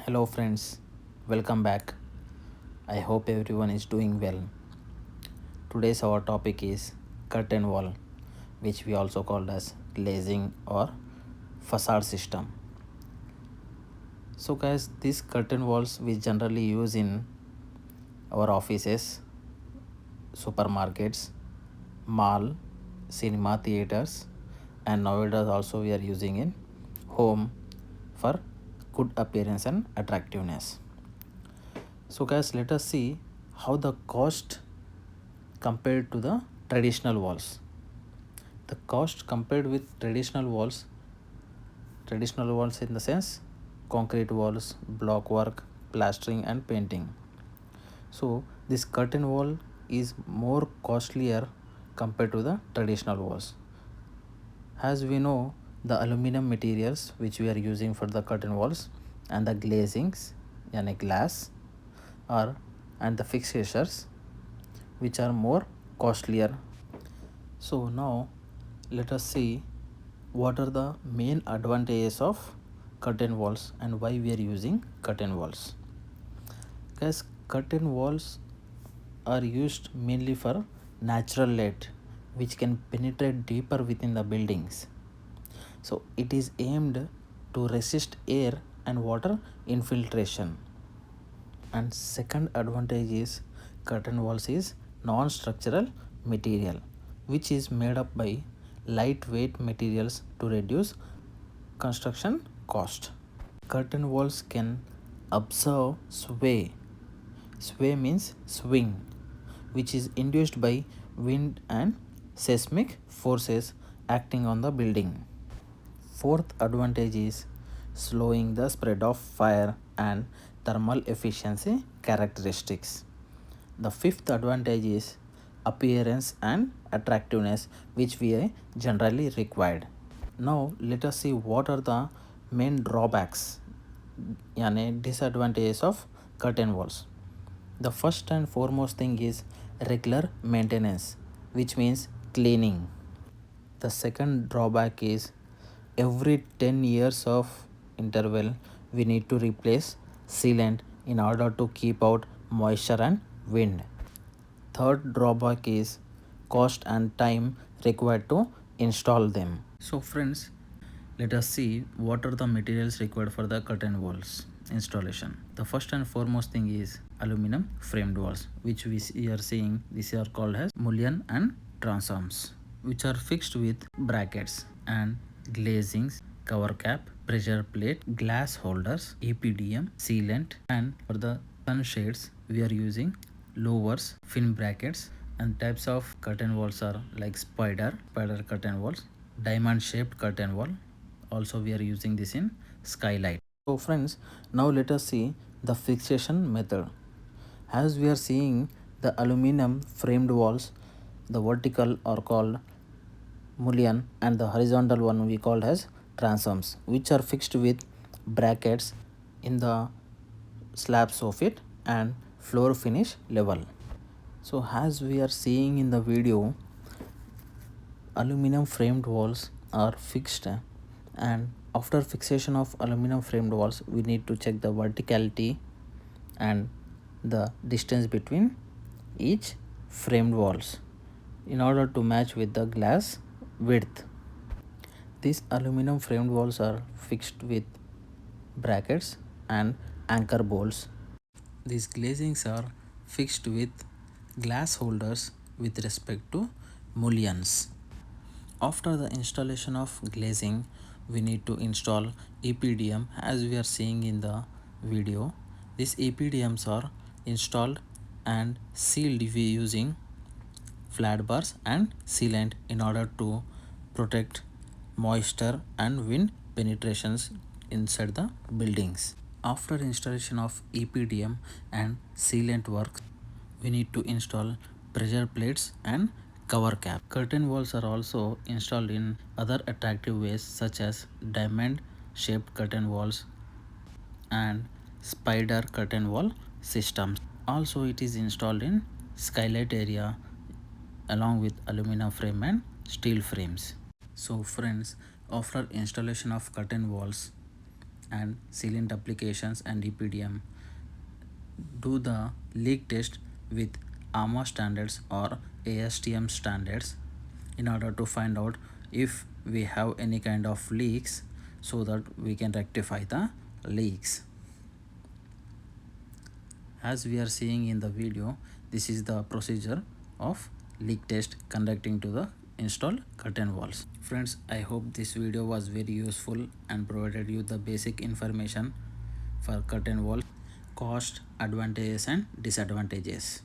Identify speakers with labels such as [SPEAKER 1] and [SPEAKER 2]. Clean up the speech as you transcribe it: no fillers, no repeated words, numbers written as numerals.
[SPEAKER 1] Hello, friends, welcome back. I hope everyone is doing well. Today's our topic is curtain wall, which we also called as glazing or facade system. So, guys, these curtain walls we generally use in our offices, supermarkets, mall, cinema theaters, and nowadays also we are using in home for good appearance and attractiveness. So, guys, let us see how the cost compared to the traditional walls. The cost compared with traditional walls in the sense concrete walls, block work, plastering, and painting. So, this curtain wall is more costlier compared to the traditional walls. As we know, the aluminum materials which we are using for the curtain walls and the glazings, yani glass, are and the fixtures which are more costlier. So now let us see what are the main advantages of curtain walls and why we are using curtain walls. Guys, curtain walls are used mainly for natural light which can penetrate deeper within the buildings. So it is aimed to resist air and water infiltration. And second advantage is curtain walls is non-structural material which is made up by lightweight materials to reduce construction cost. Curtain walls can absorb sway means swing, which is induced by wind and seismic forces acting on the building. Fourth advantage is slowing the spread of fire and thermal efficiency characteristics. The fifth advantage is appearance and attractiveness, which we generally required. Now let us see what are the main drawbacks and disadvantages of curtain walls. The first and foremost thing is regular maintenance, which means cleaning. The second drawback is every 10 years of interval we need to replace sealant in order to keep out moisture and wind. Third drawback is cost and time required to install them. So friends, let us see what are the materials required for the curtain walls installation. The first and foremost thing is aluminum framed walls, which we are seeing. These are called as mullion and transoms, which are fixed with brackets and glazings, cover cap, pressure plate, glass holders, EPDM, sealant, and for the sunshades we are using louvers, fin brackets, and types of curtain walls are like spider curtain walls, diamond shaped curtain wall. Also we are using this in skylight. So friends, now let us see the fixation method. As we are seeing the aluminum framed walls, the vertical are called mullion and the horizontal one we called as transoms, which are fixed with brackets in the slabs of it and floor finish level. So as we are seeing in the video, aluminum framed walls are fixed, and after fixation of aluminum framed walls we need to check the verticality and the distance between each framed walls in order to match with the glass width. These aluminum framed walls are fixed with brackets and anchor bolts. These glazings are fixed with glass holders with respect to mullions. After the installation of glazing, we need to install EPDM as we are seeing in the video. These EPDMs are installed and sealed using flat bars and sealant in order to protect moisture and wind penetrations inside the buildings. After installation of EPDM and sealant work, we need to install pressure plates and cover cap. Curtain walls are also installed in other attractive ways such as diamond shaped curtain walls and spider curtain wall systems. Also it is installed in skylight area along with aluminum frame and steel frames. So friends, after installation of curtain walls, and sealant applications and EPDM. Do the leak test with AMA standards or ASTM standards in order to find out if we have any kind of leaks, so that we can rectify the leaks. As we are seeing in the video, this is the procedure of leak test conducting to the installed curtain walls. Friends, I hope this video was very useful and provided you the basic information for curtain wall, cost, advantages and disadvantages.